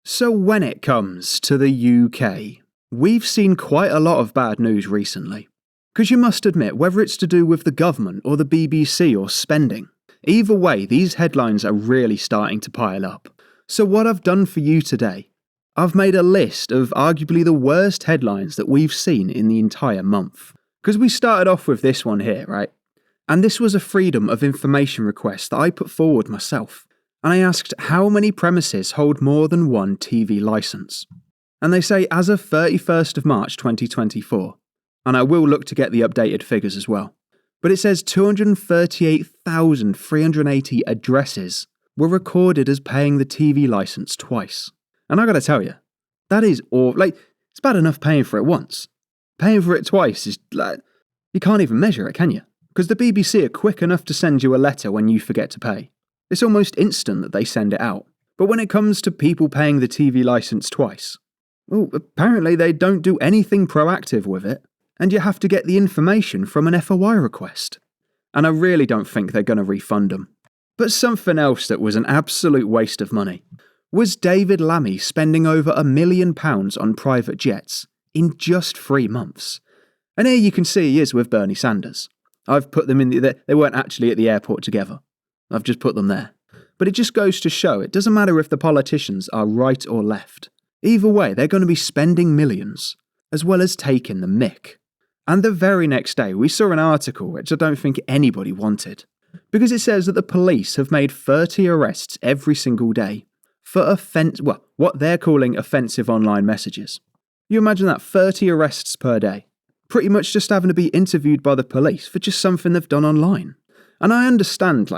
So when it comes to the UK, we've seen quite a lot of bad news recently. Because you must admit, whether it's to do with the government or the BBC or spending, either way, these headlines are really starting to pile up. So what I've done for you today, I've made a list of arguably the worst headlines that we've seen in the entire month. Because we started off with this one here, right? And this was a freedom of information request that I put forward myself. And I asked how many premises hold more than one TV licence. And they say as of 31st of March 2024, and I will look to get the updated figures as well, but it says 238,380 addresses were recorded as paying the TV licence twice. And I gotta tell you, that is awful. It's bad enough paying for it once. Paying for it twice is you can't even measure it, can you? Because the BBC are quick enough to send you a letter when you forget to pay. It's almost instant that they send it out. But when it comes to people paying the TV licence twice, well, apparently they don't do anything proactive with it, and you have to get the information from an FOI request. And I really don't think they're going to refund them. But something else that was an absolute waste of money was David Lamy spending over £1 million on private jets in just 3 months. And here you can see he is with Bernie Sanders. I've put them in they weren't actually at the airport together. I've just put them there. But it just goes to show it doesn't matter if the politicians are right or left. Either way, they're going to be spending millions, as well as taking the mick. And the very next day, we saw an article which I don't think anybody wanted. Because it says that the police have made 30 arrests every single day for what they're calling offensive online messages. You imagine that, 30 arrests per day. Pretty much just having to be interviewed by the police for just something they've done online. And I understand,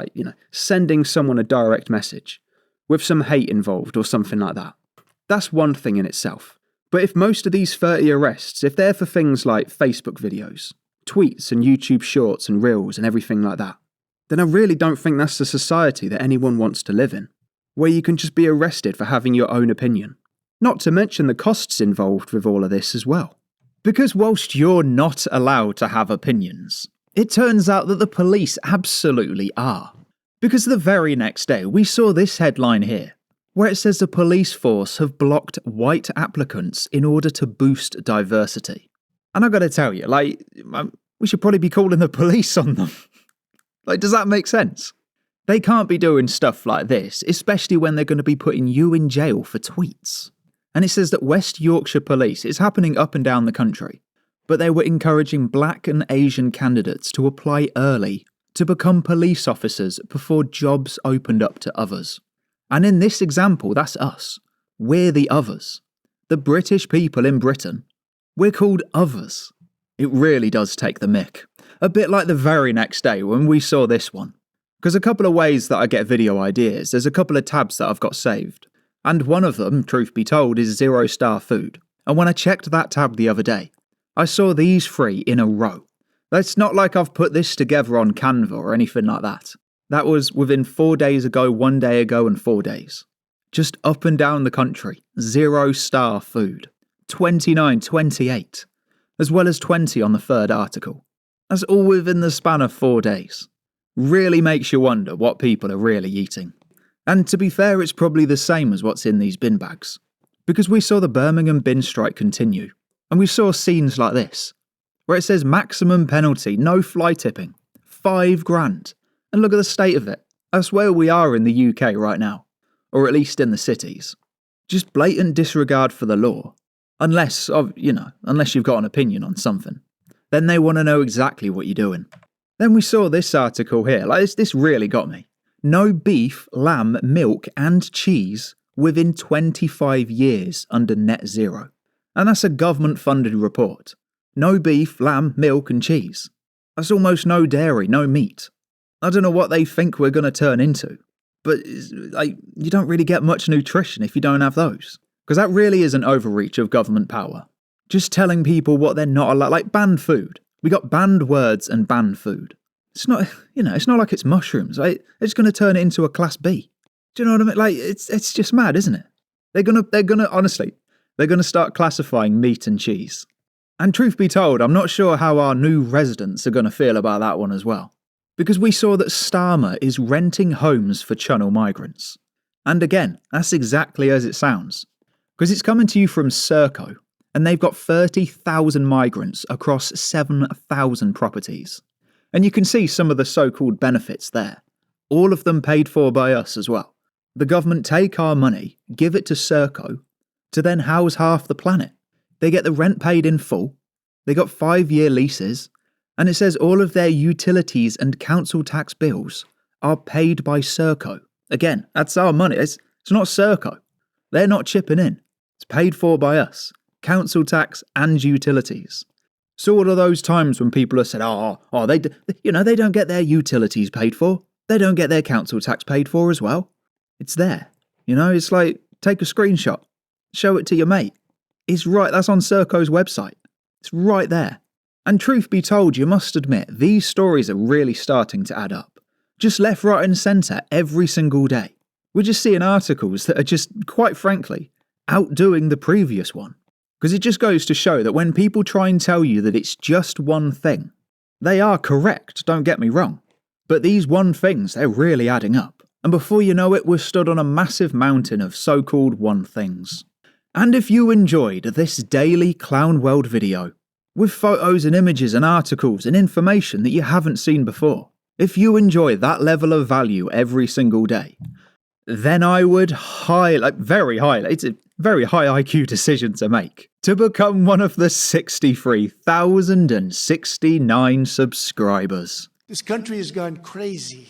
sending someone a direct message with some hate involved or something like that. That's one thing in itself. But if most of these 30 arrests, if they're for things like Facebook videos, tweets and YouTube shorts and reels and everything like that, then I really don't think that's the society that anyone wants to live in, where you can just be arrested for having your own opinion. Not to mention the costs involved with all of this as well. Because whilst you're not allowed to have opinions, it turns out that the police absolutely are. Because the very next day, we saw this headline here, where it says the police force have blocked white applicants in order to boost diversity. And I've got to tell you, we should probably be calling the police on them. Does that make sense? They can't be doing stuff like this, especially when they're going to be putting you in jail for tweets. And it says that West Yorkshire Police is happening up and down the country, but they were encouraging black and Asian candidates to apply early to become police officers before jobs opened up to others. And in this example, that's us. We're the others. The British people in Britain. We're called others. It really does take the mick. A bit like the very next day when we saw this one. Because a couple of ways that I get video ideas, there's a couple of tabs that I've got saved. And one of them, truth be told, is 0-star food. And when I checked that tab the other day, I saw these 3 in a row. It's not like I've put this together on Canva or anything like that. That was within 4 days ago, 1 day ago, and 4 days. Just up and down the country, 0-star food. 29, 28, as well as 20 on the third article. That's all within the span of 4 days. Really makes you wonder what people are really eating. And to be fair, it's probably the same as what's in these bin bags. Because we saw the Birmingham bin strike continue. And we saw scenes like this, where it says maximum penalty, no fly tipping, £5,000. And look at the state of it. That's where we are in the UK right now. Or at least in the cities. Just blatant disregard for the law. Unless you've got an opinion on something. Then they want to know exactly what you're doing. Then we saw this article here. This really got me. No beef, lamb, milk and cheese within 25 years under net zero. And that's a government-funded report. No beef, lamb, milk and cheese. That's almost no dairy, no meat. I don't know what they think we're going to turn into. But you don't really get much nutrition if you don't have those. Because that really is an overreach of government power. Just telling people what they're not allowed, like banned food. We got banned words and banned food. It's not, it's not like it's mushrooms. It's going to turn it into a class B. Do you know what I mean? It's just mad, isn't it? They're going to start classifying meat and cheese. And truth be told, I'm not sure how our new residents are going to feel about that one as well. Because we saw that Stama is renting homes for channel migrants. And again, that's exactly as it sounds. Because it's coming to you from Serco, and they've got 30,000 migrants across 7,000 properties. And you can see some of the so-called benefits there. All of them paid for by us as well. The government take our money, give it to Serco, to then house half the planet. They get the rent paid in full, they got 5-year leases, and it says all of their utilities and council tax bills are paid by Serco. Again, that's our money. It's not Serco. They're not chipping in. It's paid for by us. Council tax and utilities. So what are those times when people have said, they don't get their utilities paid for. They don't get their council tax paid for as well. It's there. It's like, take a screenshot. Show it to your mate. It's right, that's on Serco's website. It's right there. And truth be told, you must admit, these stories are really starting to add up. Just left, right and centre every single day. We're just seeing articles that are just, quite frankly, outdoing the previous one. Because it just goes to show that when people try and tell you that it's just one thing, they are correct, don't get me wrong. But these one things, they're really adding up. And before you know it, we're stood on a massive mountain of so-called one things. And if you enjoyed this daily Clown World video, with photos and images and articles and information that you haven't seen before, if you enjoy that level of value every single day, then I would it's a very high IQ decision to make, to become one of the 63,069 subscribers. This country has gone crazy.